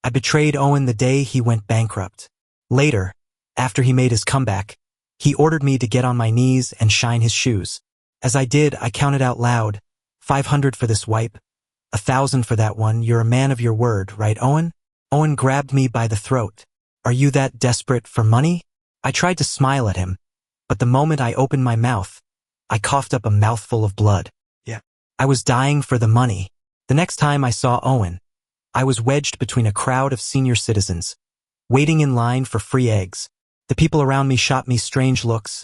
I betrayed Owen the day he went bankrupt. Later, after he made his comeback, he ordered me to get on my knees and shine his shoes. As I did, I counted out loud, 500 for this wipe, 1,000 for that one. You're a man of your word, right, Owen? Owen grabbed me by the throat. Are you that desperate for money? I tried to smile at him, but the moment I opened my mouth, I coughed up a mouthful of blood. I was dying for the money. The next time I saw Owen, I was wedged between a crowd of senior citizens, waiting in line for free eggs. The people around me shot me strange looks,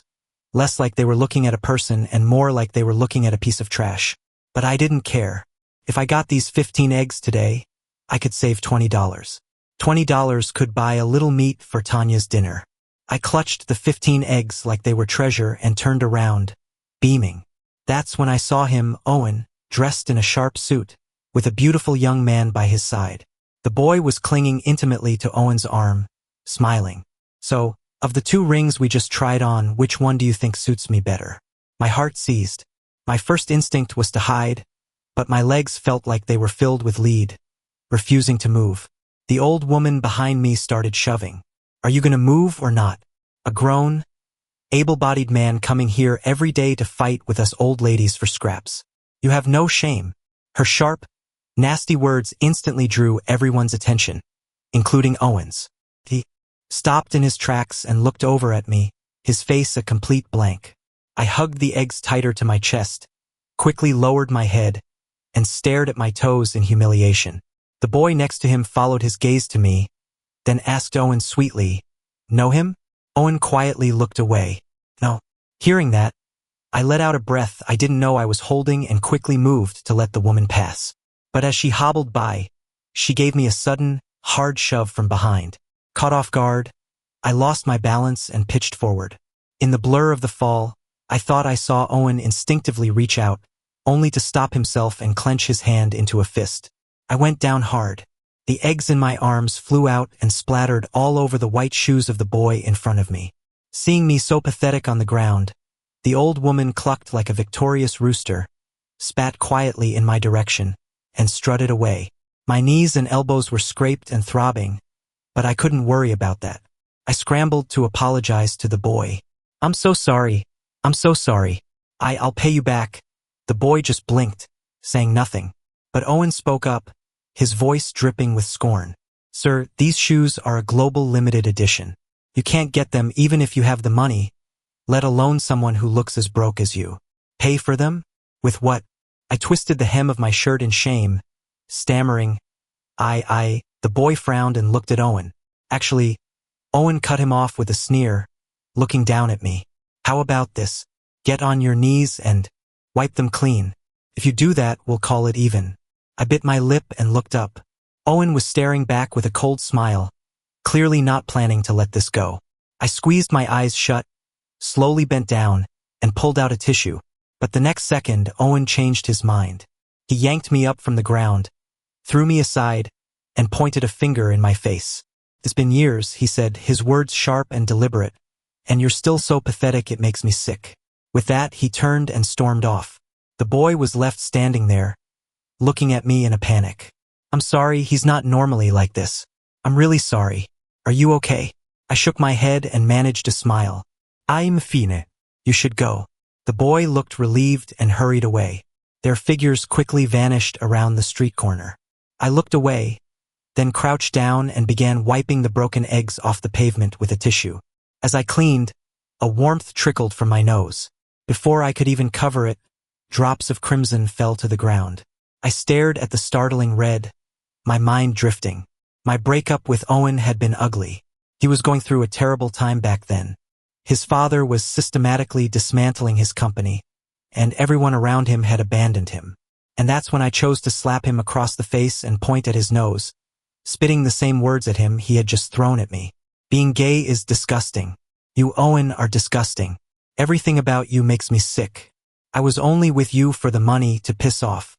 less like they were looking at a person and more like they were looking at a piece of trash. But I didn't care. If I got these 15 eggs today, I could save $20. $20 could buy a little meat for Tanya's dinner. I clutched the 15 eggs like they were treasure and turned around, beaming. That's when I saw him, Owen, dressed in a sharp suit, with a beautiful young man by his side. The boy was clinging intimately to Owen's arm, smiling. So, of the 2 rings we just tried on, which one do you think suits me better? My heart seized. My first instinct was to hide, but my legs felt like they were filled with lead, refusing to move. The old woman behind me started shoving. Are you gonna move or not? A grown, able-bodied man coming here every day to fight with us old ladies for scraps. You have no shame. Her sharp, nasty words instantly drew everyone's attention, including Owen's. He stopped in his tracks and looked over at me, his face a complete blank. I hugged the eggs tighter to my chest, quickly lowered my head, and stared at my toes in humiliation. The boy next to him followed his gaze to me, then asked Owen sweetly, "Know him?" Owen quietly looked away. No. Hearing that, I let out a breath I didn't know I was holding and quickly moved to let the woman pass. But as she hobbled by, she gave me a sudden, hard shove from behind. Caught off guard, I lost my balance and pitched forward. In the blur of the fall, I thought I saw Owen instinctively reach out, only to stop himself and clench his hand into a fist. I went down hard. The eggs in my arms flew out and splattered all over the white shoes of the boy in front of me. Seeing me so pathetic on the ground, the old woman clucked like a victorious rooster, spat quietly in my direction, and strutted away. My knees and elbows were scraped and throbbing, but I couldn't worry about that. I scrambled to apologize to the boy. I'm so sorry. I'm so sorry. I'll pay you back. The boy just blinked, saying nothing. But Owen spoke up, his voice dripping with scorn. Sir, these shoes are a global limited edition. You can't get them even if you have the money, let alone someone who looks as broke as you. Pay for them? With what? I twisted the hem of my shirt in shame, stammering. The boy frowned and looked at Owen. Actually, Owen cut him off with a sneer, looking down at me. How about this? Get on your knees and wipe them clean. If you do that, we'll call it even. I bit my lip and looked up. Owen was staring back with a cold smile, clearly not planning to let this go. I squeezed my eyes shut, slowly bent down, and pulled out a tissue. But the next second, Owen changed his mind. He yanked me up from the ground, threw me aside, and pointed a finger in my face. It's been years, he said, his words sharp and deliberate, and you're still so pathetic it makes me sick. With that, he turned and stormed off. The boy was left standing there, looking at me in a panic. I'm sorry, he's not normally like this. I'm really sorry. Are you okay? I shook my head and managed to smile. I'm fine. You should go. The boy looked relieved and hurried away. Their figures quickly vanished around the street corner. I looked away, then crouched down and began wiping the broken eggs off the pavement with a tissue. As I cleaned, a warmth trickled from my nose. Before I could even cover it, drops of crimson fell to the ground. I stared at the startling red, my mind drifting. My breakup with Owen had been ugly. He was going through a terrible time back then. His father was systematically dismantling his company, and everyone around him had abandoned him. And that's when I chose to slap him across the face and point at his nose, spitting the same words at him he had just thrown at me. Being gay is disgusting. You, Owen, are disgusting. Everything about you makes me sick. I was only with you for the money to piss off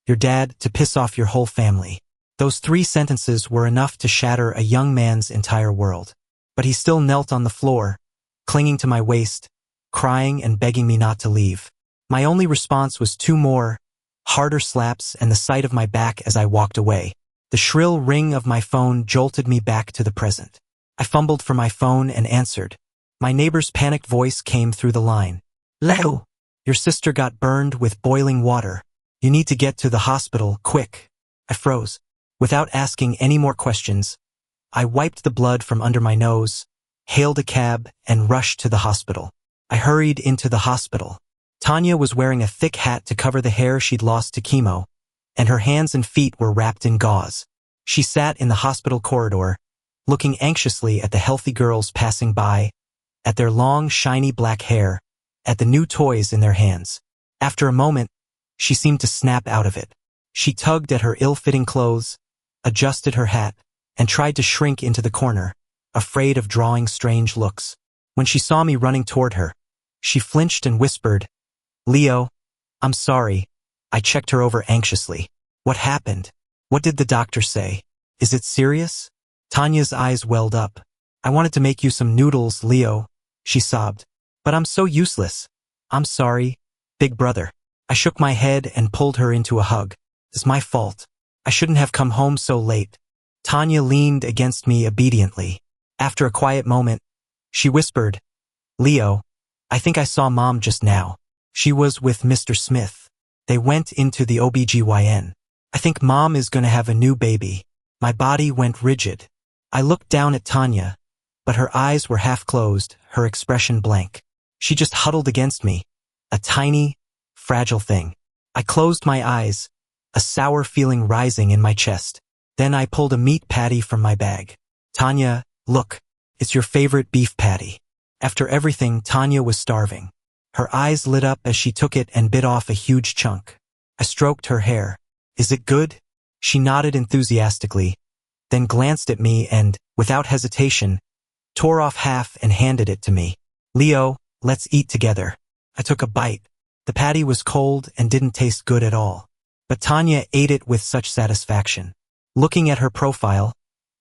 your dad, to piss off your whole family. Those 3 sentences were enough to shatter a young man's entire world. But he still knelt on the floor, clinging to my waist, crying and begging me not to leave. My only response was 2 more, harder slaps and the sight of my back as I walked away. The shrill ring of my phone jolted me back to the present. I fumbled for my phone and answered. My neighbor's panicked voice came through the line. Leo, your sister got burned with boiling water. You need to get to the hospital, quick. I froze. Without asking any more questions, I wiped the blood from under my nose, hailed a cab, and rushed to the hospital. I hurried into the hospital. Tanya was wearing a thick hat to cover the hair she'd lost to chemo, and her hands and feet were wrapped in gauze. She sat in the hospital corridor, looking anxiously at the healthy girls passing by, at their long, shiny black hair, at the new toys in their hands. After a moment, she seemed to snap out of it. She tugged at her ill-fitting clothes, adjusted her hat, and tried to shrink into the corner, afraid of drawing strange looks. When she saw me running toward her, she flinched and whispered, Leo, I'm sorry. I checked her over anxiously. What happened? What did the doctor say? Is it serious? Tanya's eyes welled up. I wanted to make you some noodles, Leo, she sobbed. But I'm so useless. I'm sorry, big brother. I shook my head and pulled her into a hug. It's my fault. I shouldn't have come home so late. Tanya leaned against me obediently. After a quiet moment, she whispered, Leo, I think I saw Mom just now. She was with Mr. Smith. They went into the OBGYN. I think Mom is going to have a new baby. My body went rigid. I looked down at Tanya, but her eyes were half closed, her expression blank. She just huddled against me, a tiny, fragile thing. I closed my eyes, a sour feeling rising in my chest. Then I pulled a meat patty from my bag. Tanya, look, it's your favorite beef patty. After everything, Tanya was starving. Her eyes lit up as she took it and bit off a huge chunk. I stroked her hair. Is it good? She nodded enthusiastically, then glanced at me and, without hesitation, tore off half and handed it to me. Leo, let's eat together. I took a bite. The patty was cold and didn't taste good at all. But Tanya ate it with such satisfaction. Looking at her profile,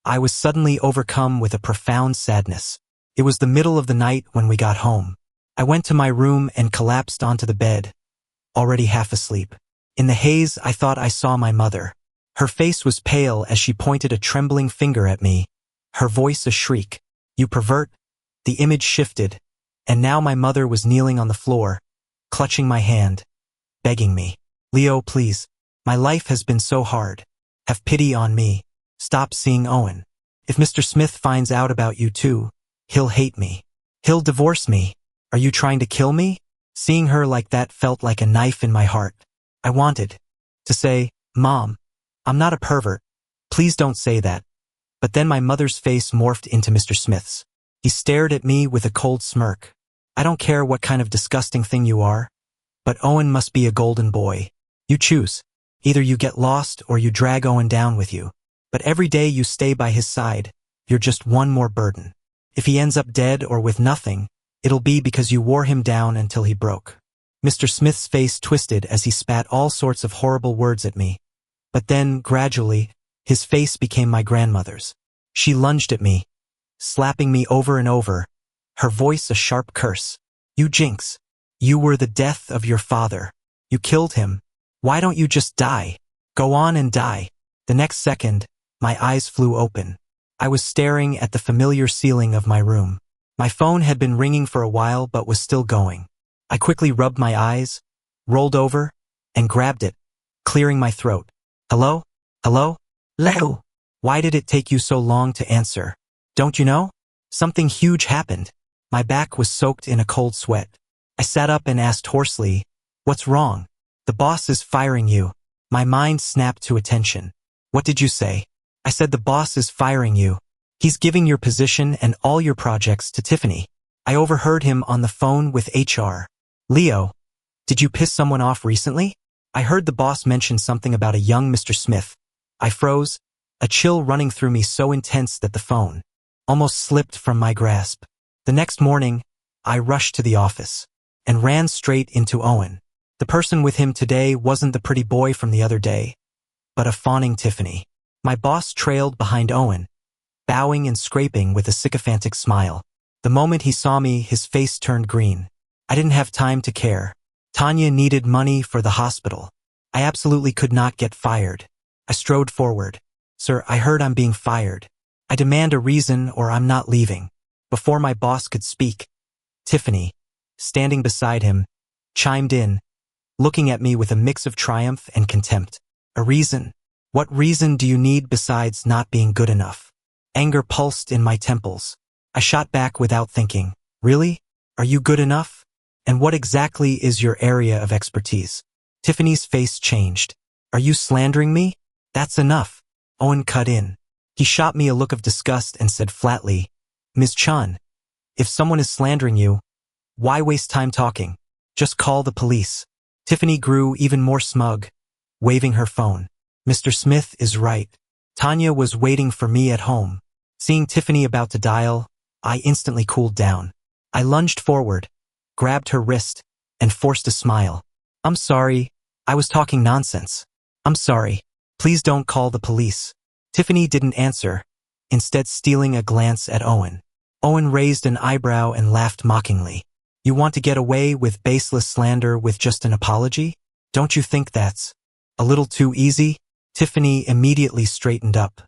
I was suddenly overcome with a profound sadness. It was the middle of the night when we got home. I went to my room and collapsed onto the bed, already half asleep. In the haze, I thought I saw my mother. Her face was pale as she pointed a trembling finger at me, her voice a shriek. You pervert. The image shifted, and now my mother was kneeling on the floor, clutching my hand, begging me. Leo, please. My life has been so hard. Have pity on me. Stop seeing Owen. If Mr. Smith finds out about you too, he'll hate me. He'll divorce me. Are you trying to kill me? Seeing her like that felt like a knife in my heart. I wanted to say, Mom, I'm not a pervert. Please don't say that. But then my mother's face morphed into Mr. Smith's. He stared at me with a cold smirk. I don't care what kind of disgusting thing you are, but Owen must be a golden boy. You choose. Either you get lost or you drag Owen down with you. But every day you stay by his side, you're just one more burden. If he ends up dead or with nothing, it'll be because you wore him down until he broke. Mr. Smith's face twisted as he spat all sorts of horrible words at me. But then, gradually, his face became my grandmother's. She lunged at me, slapping me over and over, her voice a sharp curse. You jinx. You were the death of your father. You killed him. Why don't you just die? Go on and die. The next second, my eyes flew open. I was staring at the familiar ceiling of my room. My phone had been ringing for a while but was still going. I quickly rubbed my eyes, rolled over, and grabbed it, clearing my throat. Hello? Hello? Leo? Why did it take you so long to answer? Don't you know? Something huge happened. My back was soaked in a cold sweat. I sat up and asked hoarsely, What's wrong? The boss is firing you. My mind snapped to attention. What did you say? I said the boss is firing you. He's giving your position and all your projects to Tiffany. I overheard him on the phone with HR. Leo, did you piss someone off recently? I heard the boss mention something about a young Mr. Smith. I froze, a chill running through me so intense that the phone almost slipped from my grasp. The next morning, I rushed to the office and ran straight into Owen. The person with him today wasn't the pretty boy from the other day, but a fawning Tiffany. My boss trailed behind Owen, bowing and scraping with a sycophantic smile. The moment he saw me, his face turned green. I didn't have time to care. Tanya needed money for the hospital. I absolutely could not get fired. I strode forward. Sir, I heard I'm being fired. I demand a reason or I'm not leaving. Before my boss could speak, Tiffany, standing beside him, chimed in, looking at me with a mix of triumph and contempt. A reason? What reason do you need besides not being good enough? Anger pulsed in my temples. I shot back without thinking. Really? Are you good enough? And what exactly is your area of expertise? Tiffany's face changed. Are you slandering me? That's enough. Owen cut in. He shot me a look of disgust and said flatly, Ms. Chun, if someone is slandering you, why waste time talking? Just call the police. Tiffany grew even more smug, waving her phone. Mr. Smith is right. Tanya was waiting for me at home. Seeing Tiffany about to dial, I instantly cooled down. I lunged forward, grabbed her wrist, and forced a smile. I'm sorry, I was talking nonsense. I'm sorry. Please don't call the police. Tiffany didn't answer, instead stealing a glance at Owen. Owen raised an eyebrow and laughed mockingly. You want to get away with baseless slander with just an apology? Don't you think that's a little too easy? Tiffany immediately straightened up.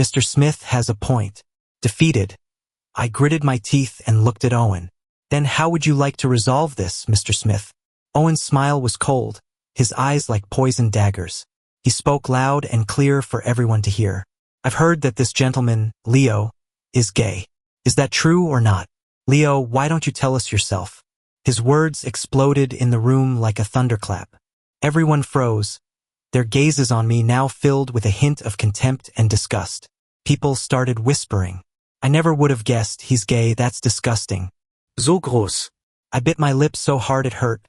Mr. Smith has a point. Defeated, I gritted my teeth and looked at Owen. Then how would you like to resolve this, Mr. Smith? Owen's smile was cold, his eyes like poisoned daggers. He spoke loud and clear for everyone to hear. I've heard that this gentleman, Leo, is gay. Is that true or not? Leo, why don't you tell us yourself? His words exploded in the room like a thunderclap. Everyone froze, their gazes on me now filled with a hint of contempt and disgust. People started whispering. I never would have guessed he's gay, that's disgusting. So gross. I bit my lip so hard it hurt,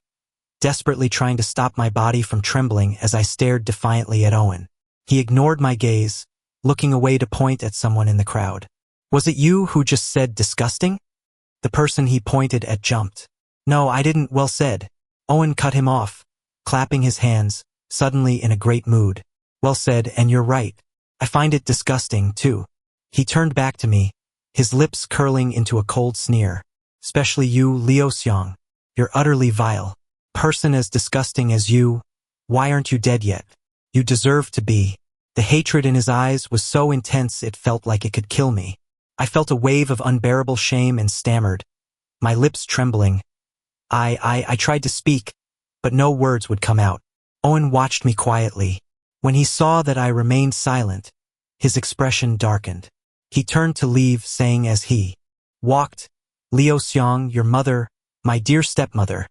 desperately trying to stop my body from trembling as I stared defiantly at Owen. He ignored my gaze, looking away to point at someone in the crowd. Was it you who just said disgusting? The person he pointed at jumped. No, I didn't. Well said. Owen cut him off, clapping his hands, suddenly in a great mood. Well said, and you're right. I find it disgusting, too. He turned back to me, his lips curling into a cold sneer. Especially you, Leo Xiong. You're utterly vile. Person as disgusting as you, why aren't you dead yet? You deserve to be. The hatred in his eyes was so intense it felt like it could kill me. I felt a wave of unbearable shame and stammered, my lips trembling. I tried to speak, but no words would come out. Owen watched me quietly. When he saw that I remained silent, his expression darkened. He turned to leave, saying as he walked, Leo Xiong, your mother, my dear stepmother,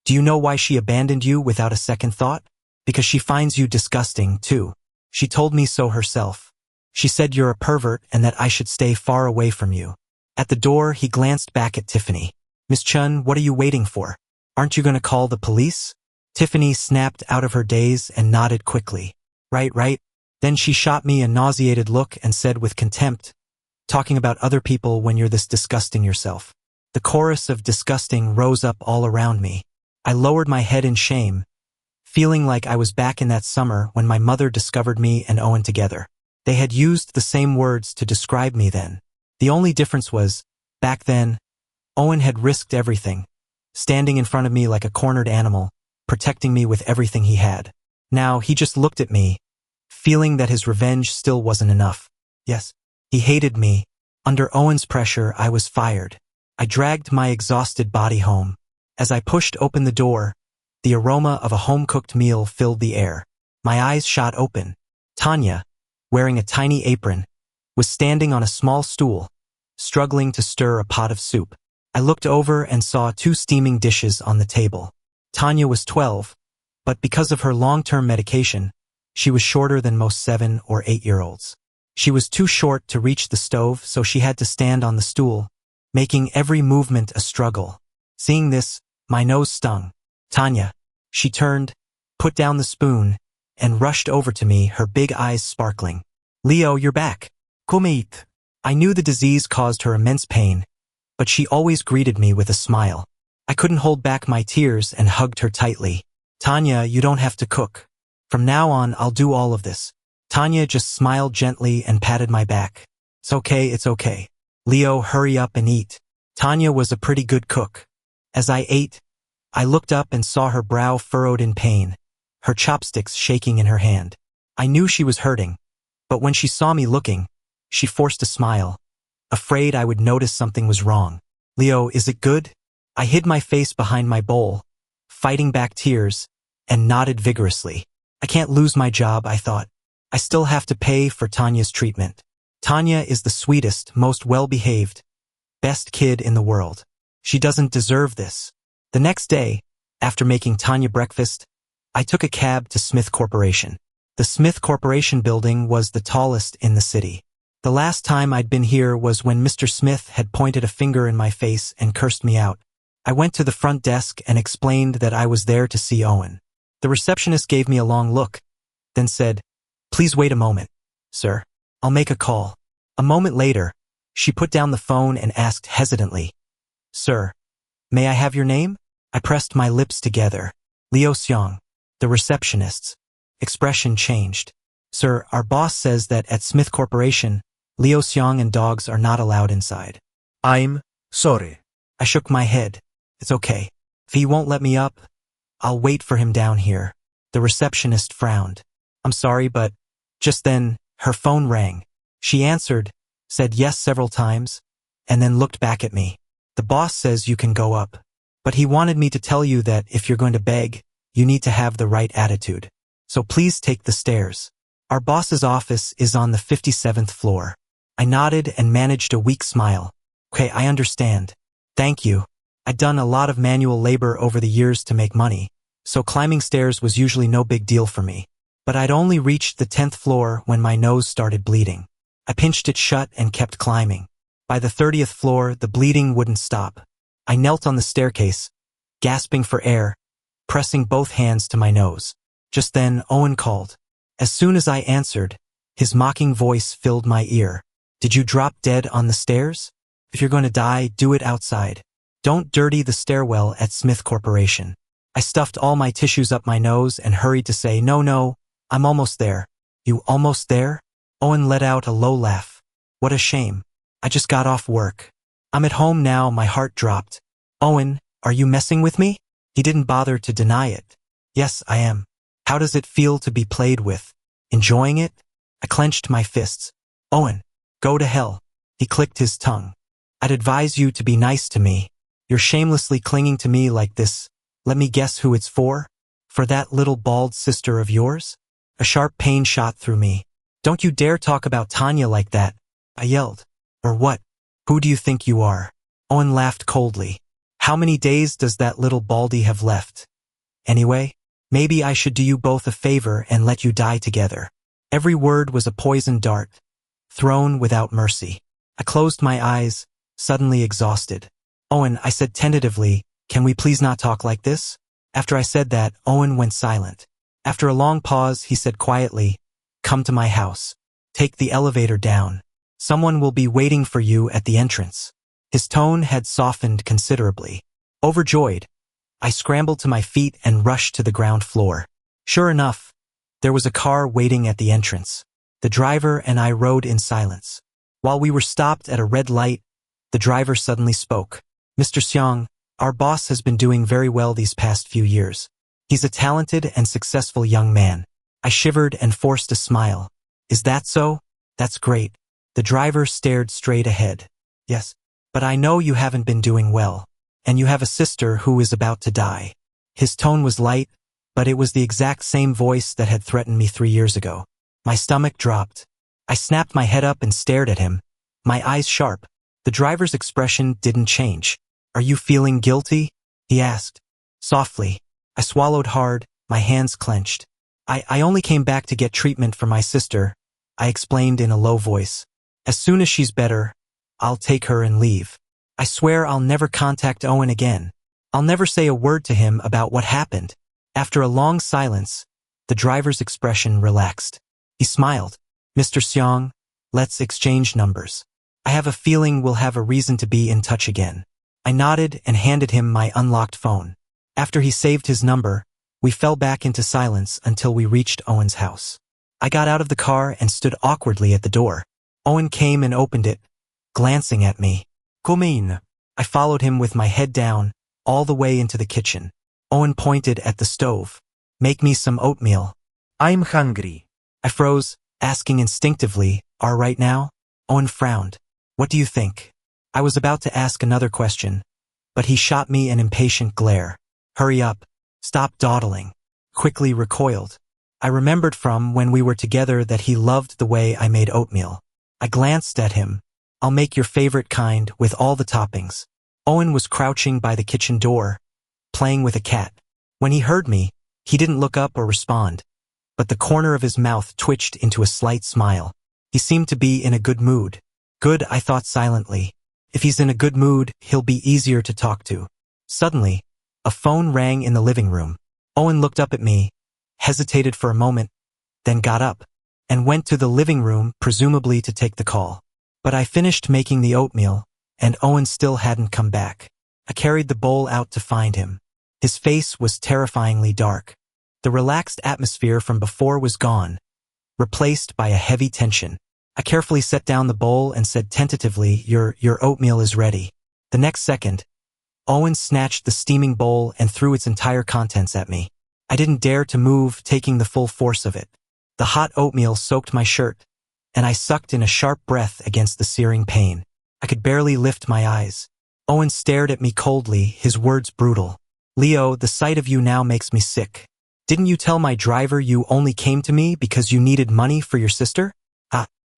do you know why she abandoned you without a second thought? Because she finds you disgusting, too. She told me so herself. She said you're a pervert and that I should stay far away from you. At the door, he glanced back at Tiffany. Miss Chun, what are you waiting for? Aren't you going to call the police? Tiffany snapped out of her daze and nodded quickly. Right. Then she shot me a nauseated look and said with contempt, talking about other people when you're this disgusting yourself. The chorus of disgusting rose up all around me. I lowered my head in shame, feeling like I was back in that summer when my mother discovered me and Owen together. They had used the same words to describe me then. The only difference was, back then, Owen had risked everything, standing in front of me like a cornered animal, protecting me with everything he had. Now he just looked at me, feeling that his revenge still wasn't enough. Yes, he hated me. Under Owen's pressure, I was fired. I dragged my exhausted body home. As I pushed open the door, the aroma of a home-cooked meal filled the air. My eyes shot open. Tanya, wearing a tiny apron, was standing on a small stool, struggling to stir a pot of soup. I looked over and saw 2 steaming dishes on the table. Tanya was 12, but because of her long-term medication, she was shorter than most 7 or 8-year-olds. She was too short to reach the stove, so she had to stand on the stool, making every movement a struggle. Seeing this, my nose stung. Tanya. She turned, put down the spoon, and rushed over to me, her big eyes sparkling. Leo, you're back. Come eat. I knew the disease caused her immense pain, but she always greeted me with a smile. I couldn't hold back my tears and hugged her tightly. Tanya, you don't have to cook. From now on, I'll do all of this. Tanya just smiled gently and patted my back. It's okay. Leo, hurry up and eat. Tanya was a pretty good cook. As I ate, I looked up and saw her brow furrowed in pain, her chopsticks shaking in her hand. I knew she was hurting, But when she saw me looking, she forced a smile, afraid I would notice something was wrong. Leo, is it good? I hid my face behind my bowl, fighting back tears, and nodded vigorously. I can't lose my job, I thought. I still have to pay for Tanya's treatment. Tanya is the sweetest, most well-behaved, best kid in the world. She doesn't deserve this. The next day, after making Tanya breakfast, I took a cab to Smith Corporation. The Smith Corporation building was the tallest in the city. The last time I'd been here was when Mr. Smith had pointed a finger in my face and cursed me out. I went to the front desk and explained that I was there to see Owen. The receptionist gave me a long look, then said, "Please wait a moment, sir. I'll make a call." A moment later, she put down the phone and asked hesitantly, "Sir, may I have your name?" I pressed my lips together. Leo Xiong. The receptionist's expression changed. "Sir, our boss says that at Smith Corporation, Leo Xiong and dogs are not allowed inside." I'm sorry. I shook my head. "It's okay. If he won't let me up, I'll wait for him down here." The receptionist frowned. "I'm sorry, but..." Just then, her phone rang. She answered, said yes several times, and then looked back at me. "The boss says you can go up. But he wanted me to tell you that if you're going to beg, you need to have the right attitude. So please take the stairs. Our boss's office is on the 57th floor." I nodded and managed a weak smile. "Okay, I understand. Thank you." I'd done a lot of manual labor over the years to make money, so climbing stairs was usually no big deal for me. But I'd only reached the 10th floor when my nose started bleeding. I pinched it shut and kept climbing. By the 30th floor, the bleeding wouldn't stop. I knelt on the staircase, gasping for air, pressing both hands to my nose. Just then, Owen called. As soon as I answered, his mocking voice filled my ear. "Did you drop dead on the stairs? If you're going to die, do it outside. Don't dirty the stairwell at Smith Corporation." I stuffed all my tissues up my nose and hurried to say, No, I'm almost there." "You almost there?" Owen let out a low laugh. "What a shame. I just got off work. I'm at home now." My heart dropped. "Owen, are you messing with me?" He didn't bother to deny it. "Yes, I am." "How does it feel to be played with? Enjoying it?" I clenched my fists. "Owen, go to hell." He clicked his tongue. "I'd advise you to be nice to me. You're shamelessly clinging to me like this. Let me guess who it's for? For that little bald sister of yours?" A sharp pain shot through me. "Don't you dare talk about Tanya like that," I yelled. "Or what? Who do you think you are?" Owen laughed coldly. "How many days does that little baldy have left? Anyway, maybe I should do you both a favor and let you die together." Every word was a poisoned dart, thrown without mercy. I closed my eyes, suddenly exhausted. "Owen," I said tentatively, "can we please not talk like this?" After I said that, Owen went silent. After a long pause, he said quietly, "Come to my house. Take the elevator down. Someone will be waiting for you at the entrance." His tone had softened considerably. Overjoyed, I scrambled to my feet and rushed to the ground floor. Sure enough, there was a car waiting at the entrance. The driver and I rode in silence. While we were stopped at a red light, the driver suddenly spoke. "Mr. Xiong, our boss has been doing very well these past few years. He's a talented and successful young man." I shivered and forced a smile. "Is that so? That's great." The driver stared straight ahead. "Yes, but I know you haven't been doing well, and you have a sister who is about to die." His tone was light, but it was the exact same voice that had threatened me 3 years ago. My stomach dropped. I snapped my head up and stared at him, my eyes sharp. The driver's expression didn't change. "Are you feeling guilty?" he asked. Softly, I swallowed hard, my hands clenched. I only came back to get treatment for my sister," I explained in a low voice. "As soon as she's better, I'll take her and leave. I swear I'll never contact Owen again. I'll never say a word to him about what happened." After a long silence, the driver's expression relaxed. He smiled. "Mr. Xiong, let's exchange numbers. I have a feeling we'll have a reason to be in touch again." I nodded and handed him my unlocked phone. After he saved his number, we fell back into silence until we reached Owen's house. I got out of the car and stood awkwardly at the door. Owen came and opened it, glancing at me. "Come in." I followed him with my head down, all the way into the kitchen. Owen pointed at the stove. "Make me some oatmeal." I'm hungry. I froze, asking instinctively, "Are right now?" Owen frowned. "What do you think?" I was about to ask another question, but he shot me an impatient glare. "Hurry up. Stop dawdling." Quickly recoiled. I remembered from when we were together that he loved the way I made oatmeal. I glanced at him. "I'll make your favorite kind with all the toppings." Owen was crouching by the kitchen door, playing with a cat. When he heard me, he didn't look up or respond, but the corner of his mouth twitched into a slight smile. He seemed to be in a good mood. Good, I thought silently. If he's in a good mood, he'll be easier to talk to. Suddenly, a phone rang in the living room. Owen looked up at me, hesitated for a moment, then got up, and went to the living room, presumably to take the call. But I finished making the oatmeal, and Owen still hadn't come back. I carried the bowl out to find him. His face was terrifyingly dark. The relaxed atmosphere from before was gone, replaced by a heavy tension. I carefully set down the bowl and said tentatively, Your oatmeal is ready." The next second, Owen snatched the steaming bowl and threw its entire contents at me. I didn't dare to move, taking the full force of it. The hot oatmeal soaked my shirt, and I sucked in a sharp breath against the searing pain. I could barely lift my eyes. Owen stared at me coldly, his words brutal. "Leo, the sight of you now makes me sick. Didn't you tell my driver you only came to me because you needed money for your sister?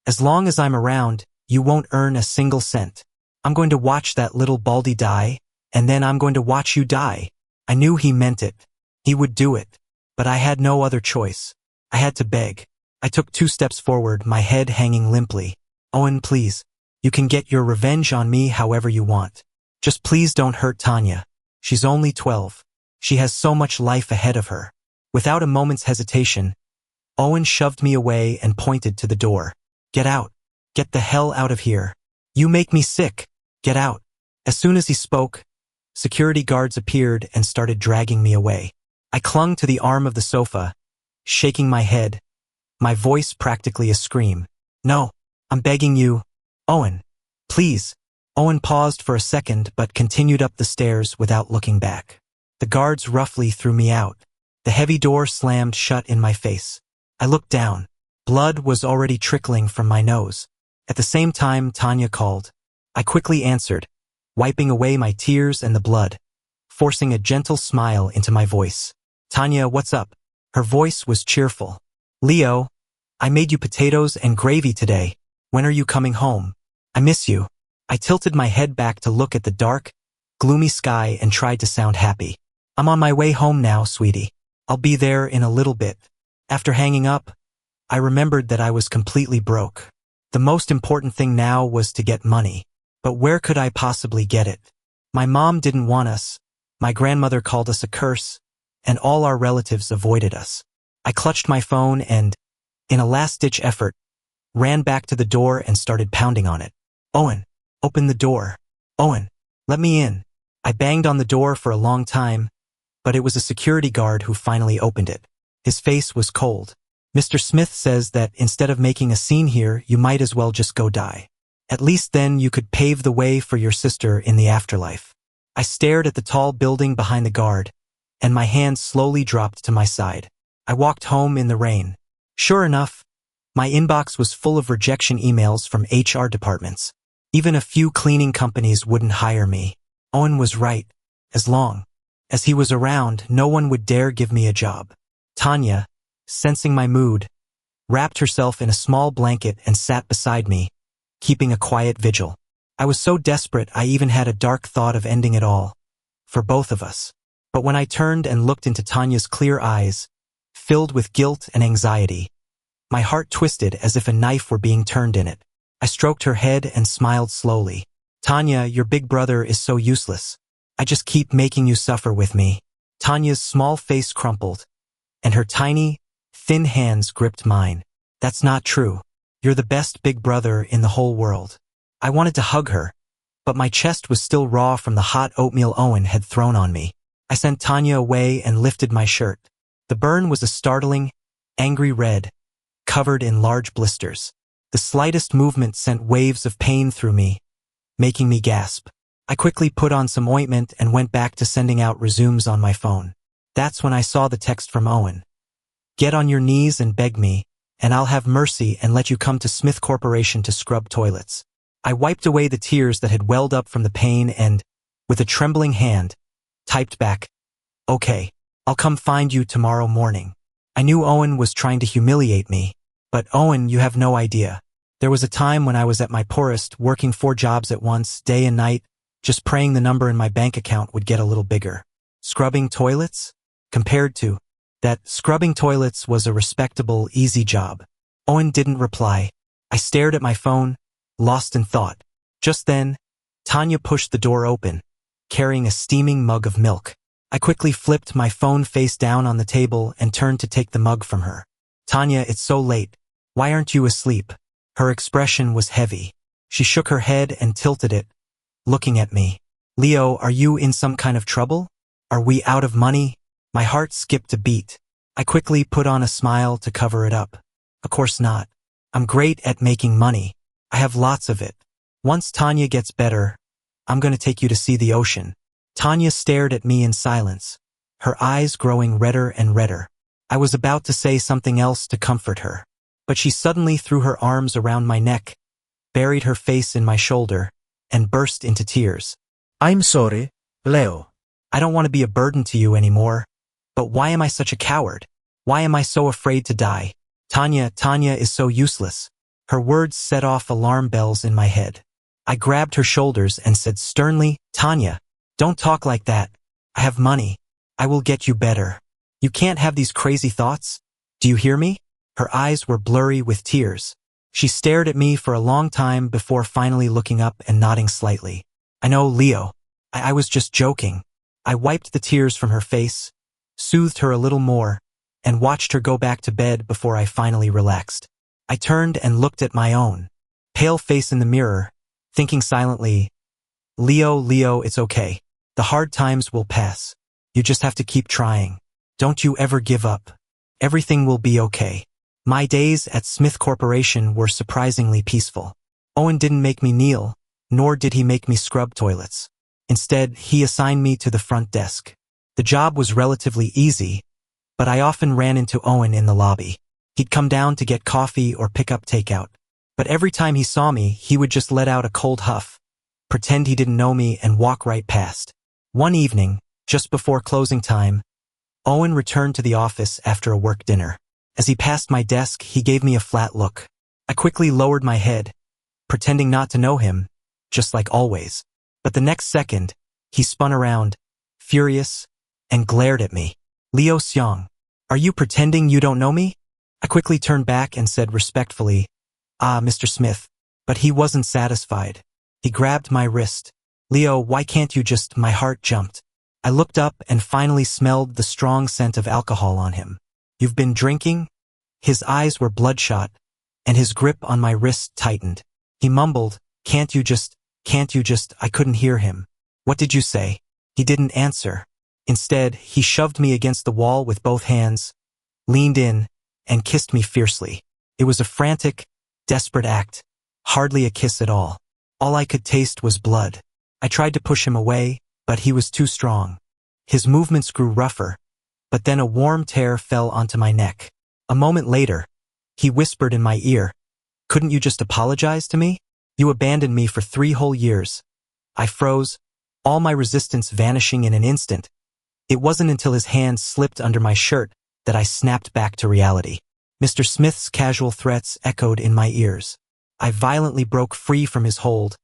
As long as I'm around, you won't earn a single cent. I'm going to watch that little baldy die, and then I'm going to watch you die." I knew he meant it. He would do it. But I had no other choice. I had to beg. I took 2 steps forward, my head hanging limply. "Owen, please. You can get your revenge on me however you want. Just please don't hurt Tanya. She's only 12. She has so much life ahead of her." Without a moment's hesitation, Owen shoved me away and pointed to the door. "Get out. Get the hell out of here. You make me sick. Get out." As soon as he spoke, security guards appeared and started dragging me away. I clung to the arm of the sofa, shaking my head, my voice practically a scream. "No, I'm begging you. Owen, please." Owen paused for a second but continued up the stairs without looking back. The guards roughly threw me out. The heavy door slammed shut in my face. I looked down. Blood was already trickling from my nose. At the same time, Tanya called. I quickly answered, wiping away my tears and the blood, forcing a gentle smile into my voice. "Tanya, what's up?" Her voice was cheerful. "Leo, I made you potatoes and gravy today. When are you coming home? I miss you." I tilted my head back to look at the dark, gloomy sky and tried to sound happy. "I'm on my way home now, sweetie. I'll be there in a little bit." After hanging up, I remembered that I was completely broke. The most important thing now was to get money. But where could I possibly get it? My mom didn't want us, my grandmother called us a curse, and all our relatives avoided us. I clutched my phone and, in a last-ditch effort, ran back to the door and started pounding on it. "Owen, open the door. Owen, let me in." I banged on the door for a long time, but it was a security guard who finally opened it. His face was cold. "Mr. Smith says that instead of making a scene here, you might as well just go die. At least then you could pave the way for your sister in the afterlife." I stared at the tall building behind the guard, and my hand slowly dropped to my side. I walked home in the rain. Sure enough, my inbox was full of rejection emails from HR departments. Even a few cleaning companies wouldn't hire me. Owen was right. As long as he was around, no one would dare give me a job. Tanya, sensing my mood, wrapped herself in a small blanket and sat beside me, keeping a quiet vigil. I was so desperate I even had a dark thought of ending it all, for both of us. But when I turned and looked into Tanya's clear eyes, filled with guilt and anxiety, my heart twisted as if a knife were being turned in it. I stroked her head and smiled slowly. "Tanya, your big brother is so useless. I just keep making you suffer with me." Tanya's small face crumpled, and her tiny, thin hands gripped mine. "That's not true. You're the best big brother in the whole world." I wanted to hug her, but my chest was still raw from the hot oatmeal Owen had thrown on me. I sent Tanya away and lifted my shirt. The burn was a startling, angry red, covered in large blisters. The slightest movement sent waves of pain through me, making me gasp. I quickly put on some ointment and went back to sending out resumes on my phone. That's when I saw the text from Owen. "Get on your knees and beg me, and I'll have mercy and let you come to Smith Corporation to scrub toilets. I wiped away the tears that had welled up from the pain and, with a trembling hand, typed back, "Okay, I'll come find you tomorrow morning." I knew Owen was trying to humiliate me, but Owen, you have no idea. There was a time when I was at my poorest, working 4 jobs at once, day and night, just praying the number in my bank account would get a little bigger. Scrubbing toilets? Compared to that, scrubbing toilets was a respectable, easy job. Owen didn't reply. I stared at my phone, lost in thought. Just then, Tanya pushed the door open, carrying a steaming mug of milk. I quickly flipped my phone face down on the table and turned to take the mug from her. "Tanya, it's so late. Why aren't you asleep?" Her expression was heavy. She shook her head and tilted it, looking at me. "Leo, are you in some kind of trouble? Are we out of money?" My heart skipped a beat. I quickly put on a smile to cover it up. "Of course not. I'm great at making money. I have lots of it. Once Tanya gets better, I'm going to take you to see the ocean." Tanya stared at me in silence, her eyes growing redder and redder. I was about to say something else to comfort her, but she suddenly threw her arms around my neck, buried her face in my shoulder, and burst into tears. I'm sorry, Leo. "I don't want to be a burden to you anymore, but why am I such a coward? Why am I so afraid to die? Tanya is so useless." Her words set off alarm bells in my head. I grabbed her shoulders and said sternly, "Tanya, don't talk like that. I have money. I will get you better. You can't have these crazy thoughts. Do you hear me?" Her eyes were blurry with tears. She stared at me for a long time before finally looking up and nodding slightly. "I know, Leo. I was just joking." I wiped the tears from her face, soothed her a little more, and watched her go back to bed before I finally relaxed. I turned and looked at my own pale face in the mirror, thinking silently, Leo, it's okay. The hard times will pass. You just have to keep trying. Don't you ever give up. Everything will be okay." My days at Smith Corporation were surprisingly peaceful. Owen didn't make me kneel, nor did he make me scrub toilets. Instead, he assigned me to the front desk. The job was relatively easy, but I often ran into Owen in the lobby. He'd come down to get coffee or pick up takeout. But every time he saw me, he would just let out a cold huff, pretend he didn't know me, and walk right past. One evening, just before closing time, Owen returned to the office after a work dinner. As he passed my desk, he gave me a flat look. I quickly lowered my head, pretending not to know him, just like always. But the next second, he spun around, furious, and glared at me. "Leo Seong, are you pretending you don't know me?" I quickly turned back and said respectfully, Mr. Smith." But he wasn't satisfied. He grabbed my wrist. "Leo, why can't you just—" My heart jumped. I looked up and finally smelled the strong scent of alcohol on him. "You've been drinking?" His eyes were bloodshot, and his grip on my wrist tightened. He mumbled, can't you just, I couldn't hear him. "What did you say?" He didn't answer. Instead, he shoved me against the wall with both hands, leaned in, and kissed me fiercely. It was a frantic, desperate act, hardly a kiss at all. All I could taste was blood. I tried to push him away, but he was too strong. His movements grew rougher, but then a warm tear fell onto my neck. A moment later, he whispered in my ear, "Couldn't you just apologize to me? You abandoned me for 3 whole years." I froze, all my resistance vanishing in an instant. It wasn't until his hand slipped under my shirt that I snapped back to reality. Mr. Smith's casual threats echoed in my ears. I violently broke free from his hold,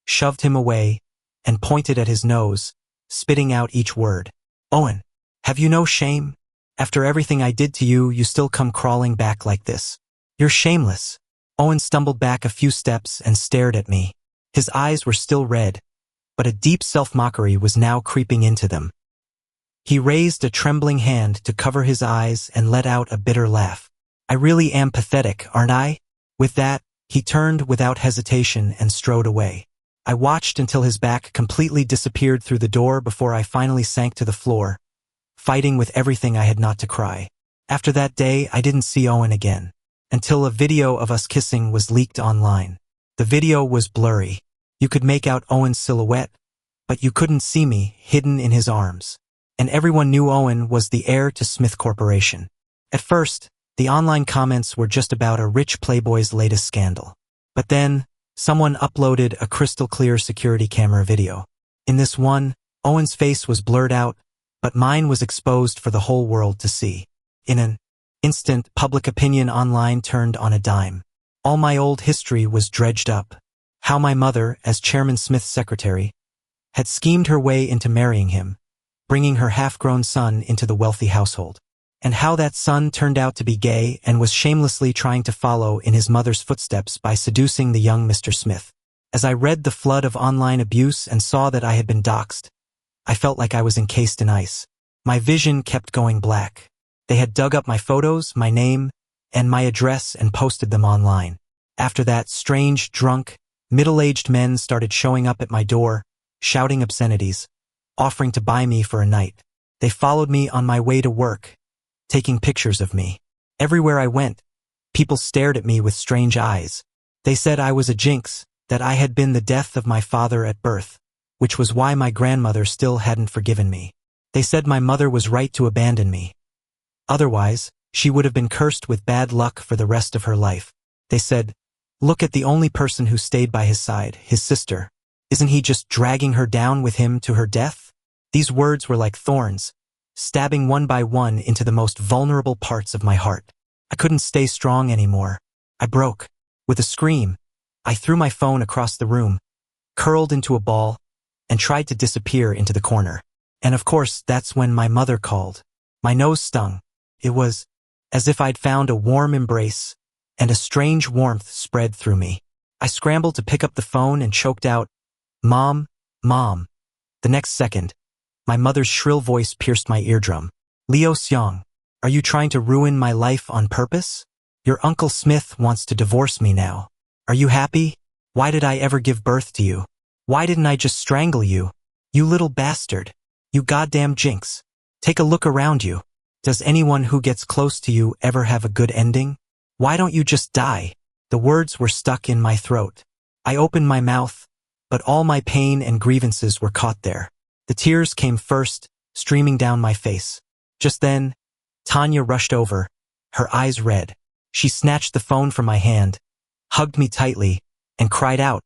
shoved him away, and pointed at his nose, spitting out each word. "Owen, have you no shame? After everything I did to you, you still come crawling back like this. You're shameless." Owen stumbled back a few steps and stared at me. His eyes were still red, but a deep self-mockery was now creeping into them. He raised a trembling hand to cover his eyes and let out a bitter laugh. "I really am pathetic, aren't I?" With that, he turned without hesitation and strode away. I watched until his back completely disappeared through the door before I finally sank to the floor, fighting with everything I had not to cry. After that day, I didn't see Owen again, until a video of us kissing was leaked online. The video was blurry. You could make out Owen's silhouette, but you couldn't see me hidden in his arms. And everyone knew Owen was the heir to Smith Corporation. At first, The online comments were just about a rich playboy's latest scandal. But then, someone uploaded a crystal-clear security camera video. In this one, Owen's face was blurred out, but mine was exposed for the whole world to see. In an instant, public opinion online turned on a dime. All my old history was dredged up. How my mother, as Chairman Smith's secretary, had schemed her way into marrying him, bringing her half-grown son into the wealthy household. And how that son turned out to be gay and was shamelessly trying to follow in his mother's footsteps by seducing the young Mr. Smith. As I read the flood of online abuse and saw that I had been doxxed, I felt like I was encased in ice. My vision kept going black. They had dug up my photos, my name, and my address and posted them online. After that, strange, drunk, middle-aged men started showing up at my door, shouting obscenities, offering to buy me for a night. They followed me on my way to work, taking pictures of me. Everywhere I went, people stared at me with strange eyes. They said I was a jinx, that I had been the death of my father at birth, which was why my grandmother still hadn't forgiven me. They said my mother was right to abandon me. Otherwise, she would have been cursed with bad luck for the rest of her life. They said, "Look at the only person who stayed by his side, his sister. Isn't he just dragging her down with him to her death?" These words were like thorns, stabbing one by one into the most vulnerable parts of my heart. I couldn't stay strong anymore. I broke. With a scream, I threw my phone across the room, curled into a ball, and tried to disappear into the corner. And of course, that's when my mother called. My nose stung. It was as if I'd found a warm embrace, and a strange warmth spread through me. I scrambled to pick up the phone and choked out, "Mom, Mom." The next second, my mother's shrill voice pierced my eardrum. "Leo Seong, are you trying to ruin my life on purpose? Your Uncle Smith wants to divorce me now. Are you happy? Why did I ever give birth to you? Why didn't I just strangle you? You little bastard. You goddamn jinx. Take a look around you. Does anyone who gets close to you ever have a good ending? Why don't you just die?" The words were stuck in my throat. I opened my mouth, but all my pain and grievances were caught there. The tears came first, streaming down my face. Just then, Tanya rushed over, her eyes red. She snatched the phone from my hand, hugged me tightly, and cried out,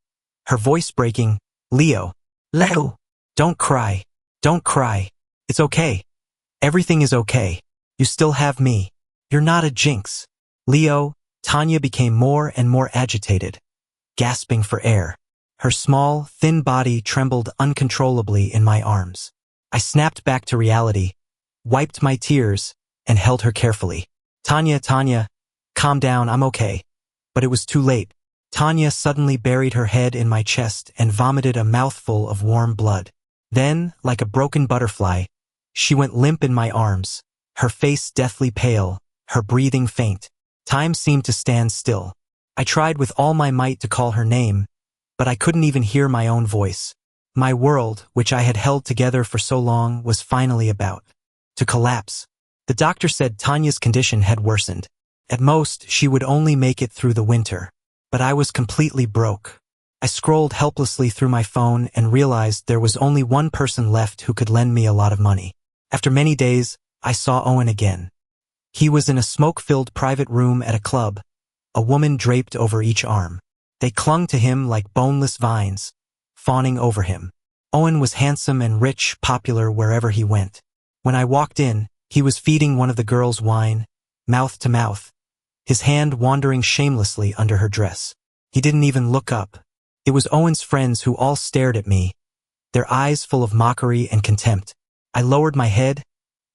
her voice breaking, "Leo, don't cry. Don't cry. It's okay. Everything is okay. You still have me. You're not a jinx." "Leo," Tanya became more and more agitated, gasping for air. Her small, thin body trembled uncontrollably in my arms. I snapped back to reality, wiped my tears, and held her carefully. Tanya, calm down, I'm okay." But it was too late. Tanya suddenly buried her head in my chest and vomited a mouthful of warm blood. Then, like a broken butterfly, she went limp in my arms, her face deathly pale, her breathing faint. Time seemed to stand still. I tried with all my might to call her name, but I couldn't even hear my own voice. My world, which I had held together for so long, was finally about to collapse. The doctor said Tanya's condition had worsened. At most, she would only make it through the winter. But I was completely broke. I scrolled helplessly through my phone and realized there was only one person left who could lend me a lot of money. After many days, I saw Owen again. He was in a smoke-filled private room at a club, a woman draped over each arm. They clung to him like boneless vines, fawning over him. Owen was handsome and rich, popular wherever he went. When I walked in, he was feeding one of the girls wine, mouth to mouth, his hand wandering shamelessly under her dress. He didn't even look up. It was Owen's friends who all stared at me, their eyes full of mockery and contempt. I lowered my head,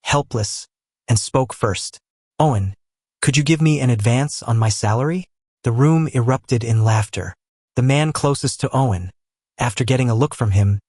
helpless, and spoke first. "Owen, could you give me an advance on my salary?" The room erupted in laughter. The man closest to Owen, after getting a look from him,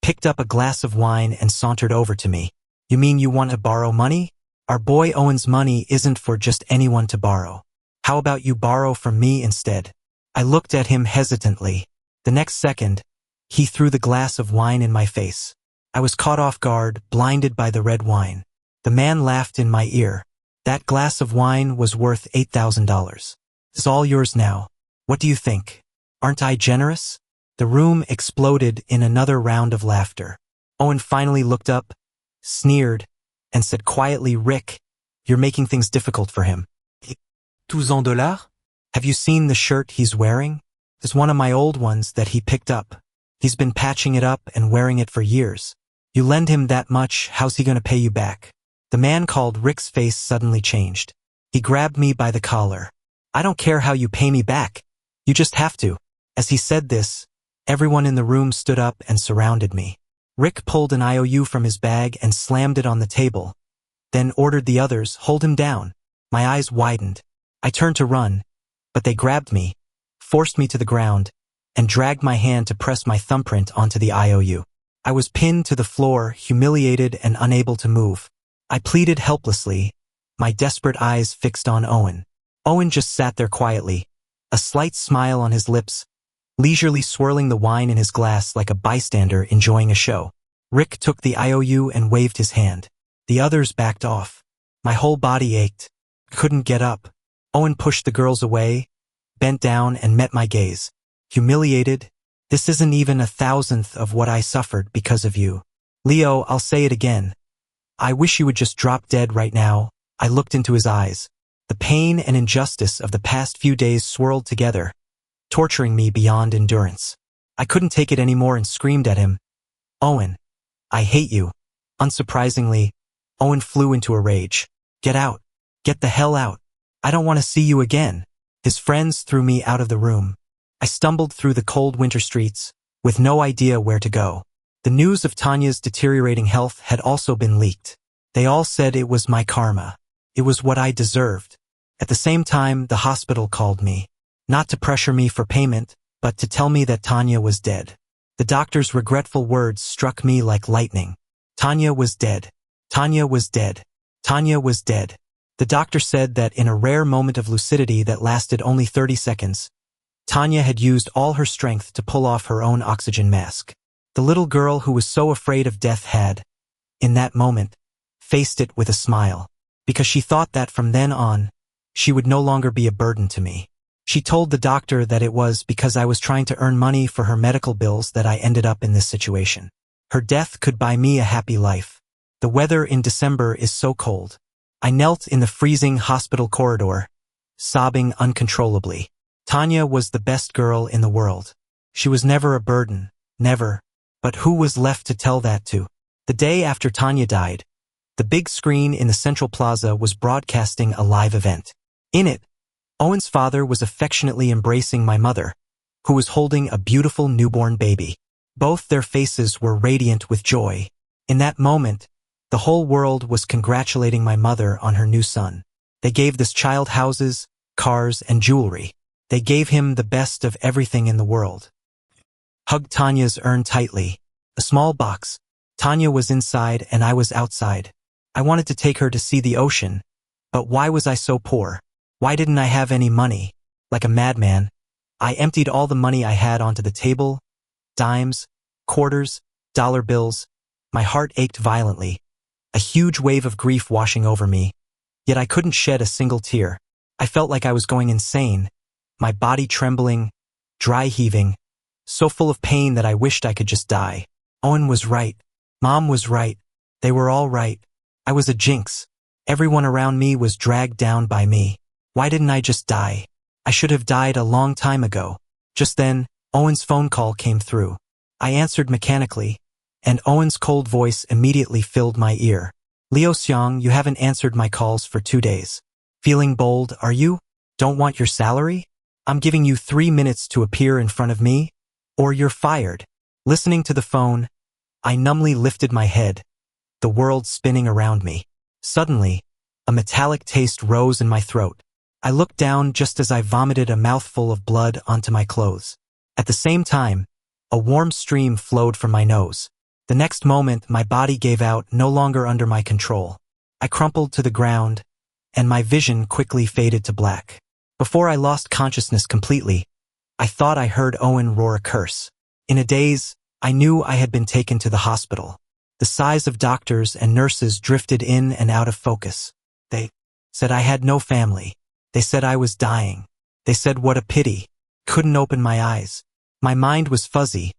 picked up a glass of wine and sauntered over to me. "You mean you want to borrow money? Our boy Owen's money isn't for just anyone to borrow. How about you borrow from me instead?" I looked at him hesitantly. The next second, he threw the glass of wine in my face. I was caught off guard, blinded by the red wine. The man laughed in my ear. "That glass of wine was worth $8,000. It's all yours now. What do you think? Aren't I generous?" The room exploded in another round of laughter. Owen finally looked up, sneered, and said quietly, "Rick, you're making things difficult for him. $12? Have you seen the shirt he's wearing? It's one of my old ones that he picked up. He's been patching it up and wearing it for years. You lend him that much, how's he gonna pay you back? The man called Rick's face suddenly changed. He grabbed me by the collar. I don't care how you pay me back. You just have to. As he said this, everyone in the room stood up and surrounded me. Rick pulled an IOU from his bag and slammed it on the table, then ordered the others, hold him down. My eyes widened. I turned to run, but they grabbed me, forced me to the ground, and dragged my hand to press my thumbprint onto the IOU. I was pinned to the floor, humiliated and unable to move. I pleaded helplessly, my desperate eyes fixed on Owen. Owen just sat there quietly, a slight smile on his lips, leisurely swirling the wine in his glass like a bystander enjoying a show. Rick took the IOU and waved his hand. The others backed off. My whole body ached. I couldn't get up. Owen pushed the girls away, bent down and met my gaze. Humiliated, this isn't even 1,000th of what I suffered because of you. Leo, I'll say it again. I wish you would just drop dead right now. I looked into his eyes. The pain and injustice of the past few days swirled together, torturing me beyond endurance. I couldn't take it anymore and screamed at him. Owen, I hate you. Unsurprisingly, Owen flew into a rage. Get out. Get the hell out. I don't want to see you again. His friends threw me out of the room. I stumbled through the cold winter streets, with no idea where to go. The news of Tanya's deteriorating health had also been leaked. They all said it was my karma. It was what I deserved. At the same time, the hospital called me. Not to pressure me for payment, but to tell me that Tanya was dead. The doctor's regretful words struck me like lightning. Tanya was dead. Tanya was dead. Tanya was dead. The doctor said that in a rare moment of lucidity that lasted only 30 seconds, Tanya had used all her strength to pull off her own oxygen mask. The little girl who was so afraid of death had, in that moment, faced it with a smile, because she thought that from then on, she would no longer be a burden to me. She told the doctor that it was because I was trying to earn money for her medical bills that I ended up in this situation. Her death could buy me a happy life. The weather in December is so cold. I knelt in the freezing hospital corridor, sobbing uncontrollably. Tanya was the best girl in the world. She was never a burden, never. But who was left to tell that to? The day after Tanya died, the big screen in the Central Plaza was broadcasting a live event. In it, Owen's father was affectionately embracing my mother, who was holding a beautiful newborn baby. Both their faces were radiant with joy. In that moment, the whole world was congratulating my mother on her new son. They gave this child houses, cars, and jewelry. They gave him the best of everything in the world. Hugged Tanya's urn tightly. A small box. Tanya was inside and I was outside. I wanted to take her to see the ocean, but why was I so poor? Why didn't I have any money? Like a madman, I emptied all the money I had onto the table. Dimes, quarters, dollar bills. My heart ached violently. A huge wave of grief washing over me. Yet I couldn't shed a single tear. I felt like I was going insane. My body trembling, dry heaving, so full of pain that I wished I could just die. Owen was right. Mom was right. They were all right. I was a jinx. Everyone around me was dragged down by me. Why didn't I just die? I should have died a long time ago. Just then, Owen's phone call came through. I answered mechanically, and Owen's cold voice immediately filled my ear. Leo Xiang, you haven't answered my calls for 2 days. Feeling bold, are you? Don't want your salary? I'm giving you 3 minutes to appear in front of me, or you're fired. Listening to the phone, I numbly lifted my head, the world spinning around me. Suddenly, a metallic taste rose in my throat. I looked down just as I vomited a mouthful of blood onto my clothes. At the same time, a warm stream flowed from my nose. The next moment, my body gave out, no longer under my control. I crumpled to the ground, and my vision quickly faded to black. Before I lost consciousness completely, I thought I heard Owen roar a curse. In a daze, I knew I had been taken to the hospital. The sighs of doctors and nurses drifted in and out of focus. They said I had no family. They said I was dying. They said what a pity. Couldn't open my eyes. My mind was fuzzy,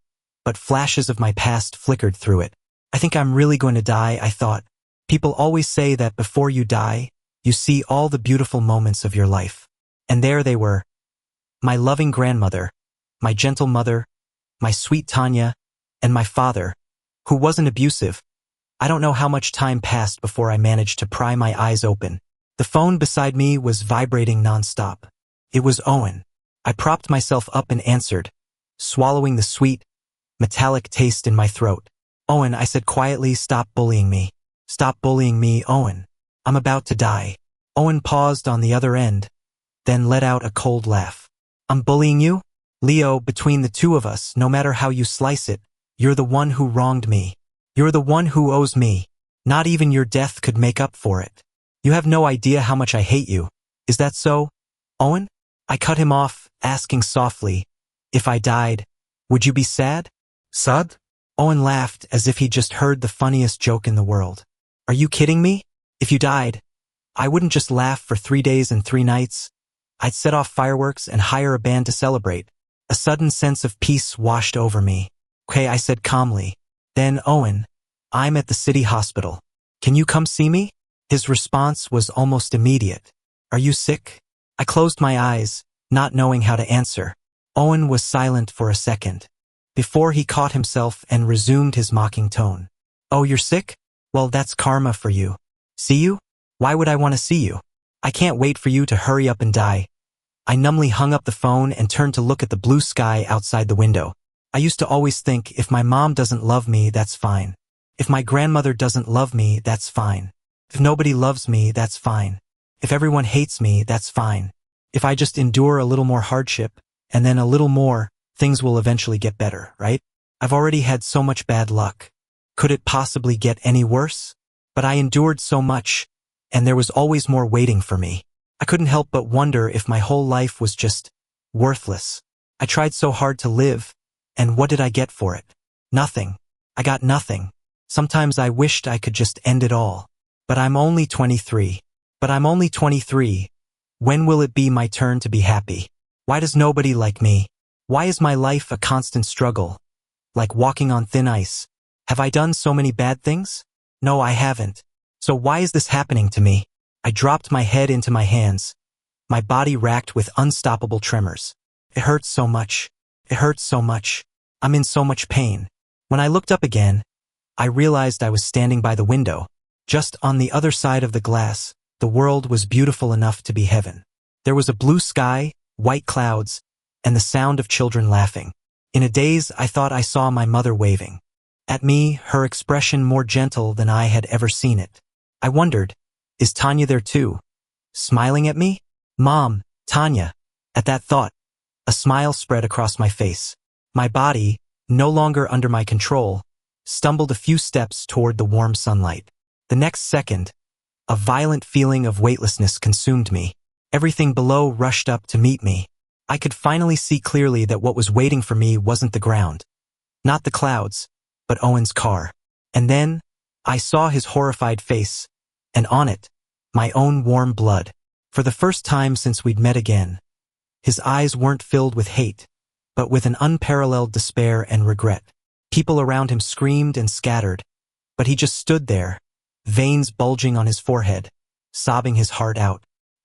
but flashes of my past flickered through it. I think I'm really going to die, I thought. People always say that before you die, you see all the beautiful moments of your life. And there they were. My loving grandmother, my gentle mother, my sweet Tanya, and my father, who wasn't abusive. I don't know how much time passed before I managed to pry my eyes open. The phone beside me was vibrating nonstop. It was Owen. I propped myself up and answered, swallowing the sweet, metallic taste in my throat. Owen, I said quietly, stop bullying me. Stop bullying me, Owen. I'm about to die. Owen paused on the other end, then let out a cold laugh. I'm bullying you? Leo, between the two of us, no matter how you slice it, you're the one who wronged me. You're the one who owes me. Not even your death could make up for it. You have no idea how much I hate you. Is that so, Owen? I cut him off, asking softly, if I died, would you be sad? Sad? Owen laughed as if he just heard the funniest joke in the world. Are you kidding me? If you died, I wouldn't just laugh for 3 days and 3 nights. I'd set off fireworks and hire a band to celebrate. A sudden sense of peace washed over me. Okay, I said calmly. Then, Owen, I'm at the city hospital. Can you come see me? His response was almost immediate. Are you sick? I closed my eyes, not knowing how to answer. Owen was silent for a second, before he caught himself and resumed his mocking tone. Oh, you're sick? Well, that's karma for you. See you? Why would I want to see you? I can't wait for you to hurry up and die. I numbly hung up the phone and turned to look at the blue sky outside the window. I used to always think, if my mom doesn't love me, that's fine. If my grandmother doesn't love me, that's fine. If nobody loves me, that's fine. If everyone hates me, that's fine. If I just endure a little more hardship, and then a little more, things will eventually get better, right? I've already had so much bad luck. Could it possibly get any worse? But I endured so much, and there was always more waiting for me. I couldn't help but wonder if my whole life was just worthless. I tried so hard to live, and what did I get for it? Nothing. I got nothing. Sometimes I wished I could just end it all. But I'm only 23. But I'm only 23. When will it be my turn to be happy? Why does nobody like me? Why is my life a constant struggle? Like walking on thin ice. Have I done so many bad things? No, I haven't. So why is this happening to me? I dropped my head into my hands, my body racked with unstoppable tremors. It hurts so much. It hurts so much. I'm in so much pain. When I looked up again, I realized I was standing by the window. Just on the other side of the glass, the world was beautiful enough to be heaven. There was a blue sky, white clouds, and the sound of children laughing. In a daze, I thought I saw my mother waving at me, her expression more gentle than I had ever seen it. I wondered, is Tanya there too? Smiling at me? Mom, Tanya. At that thought, a smile spread across my face. My body, no longer under my control, stumbled a few steps toward the warm sunlight. The next second, a violent feeling of weightlessness consumed me. Everything below rushed up to meet me. I could finally see clearly that what was waiting for me wasn't the ground, not the clouds, but Owen's car. And then, I saw his horrified face, and on it, my own warm blood. For the first time since we'd met again, his eyes weren't filled with hate, but with an unparalleled despair and regret. People around him screamed and scattered, but he just stood there, veins bulging on his forehead, sobbing his heart out.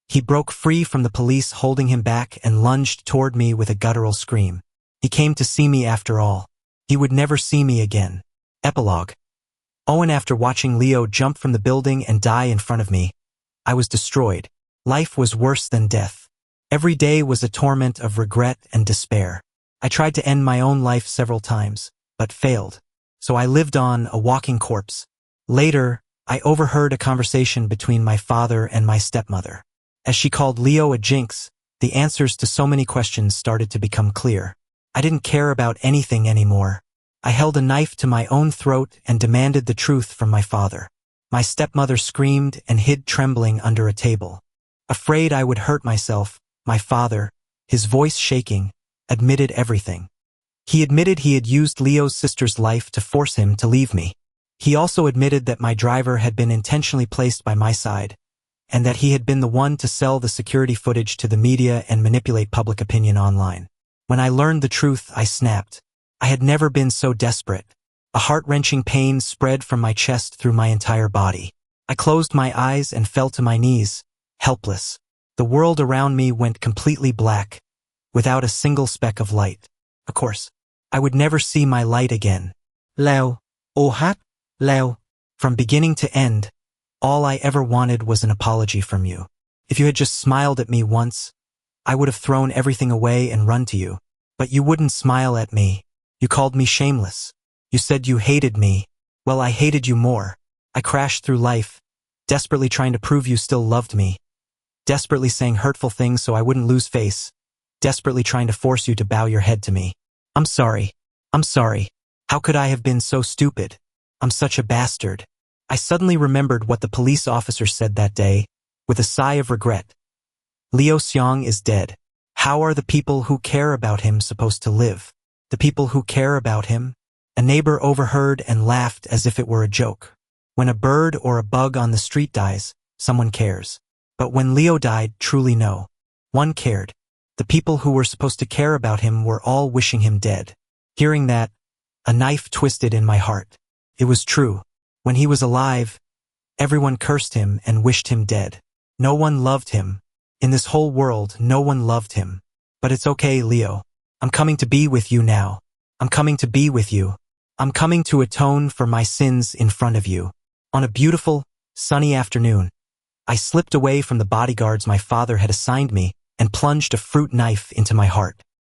He broke free from the police holding him back and lunged toward me with a guttural scream. He came to see me after all. He would never see me again. Epilogue. Owen, after watching Leo jump from the building and die in front of me, I was destroyed. Life was worse than death. Every day was a torment of regret and despair. I tried to end my own life several times, but failed. So I lived on, a walking corpse. Later, I overheard a conversation between my father and my stepmother. As she called Leo a jinx, the answers to so many questions started to become clear. I didn't care about anything anymore. I held a knife to my own throat and demanded the truth from my father. My stepmother screamed and hid trembling under a table. Afraid I would hurt myself, my father, his voice shaking, admitted everything. He admitted he had used Leo's sister's life to force him to leave me. He also admitted that my driver had been intentionally placed by my side, and that he had been the one to sell the security footage to the media and manipulate public opinion online. When I learned the truth, I snapped. I had never been so desperate. A heart-wrenching pain spread from my chest through my entire body. I closed my eyes and fell to my knees, helpless. The world around me went completely black, without a single speck of light. Of course, I would never see my light again. Leo. Oh hát, Leo. From beginning to end, all I ever wanted was an apology from you. If you had just smiled at me once, I would have thrown everything away and run to you. But you wouldn't smile at me. You called me shameless. You said you hated me. Well, I hated you more. I crashed through life, desperately trying to prove you still loved me. Desperately saying hurtful things so I wouldn't lose face. Desperately trying to force you to bow your head to me. I'm sorry. I'm sorry. How could I have been so stupid? I'm such a bastard. I suddenly remembered what the police officer said that day, with a sigh of regret. Liu Xiong is dead. How are the people who care about him supposed to live? The people who care about him? A neighbor overheard and laughed as if it were a joke. When a bird or a bug on the street dies, someone cares. But when Leo died, truly no. One cared. The people who were supposed to care about him were all wishing him dead. Hearing that, a knife twisted in my heart. It was true. When he was alive, everyone cursed him and wished him dead. No one loved him. In this whole world, no one loved him. But it's okay, Leo. I'm coming to be with you now. I'm coming to be with you. I'm coming to atone for my sins in front of you. On a beautiful, sunny afternoon, I slipped away from the bodyguards my father had assigned me and plunged a fruit knife into my heart.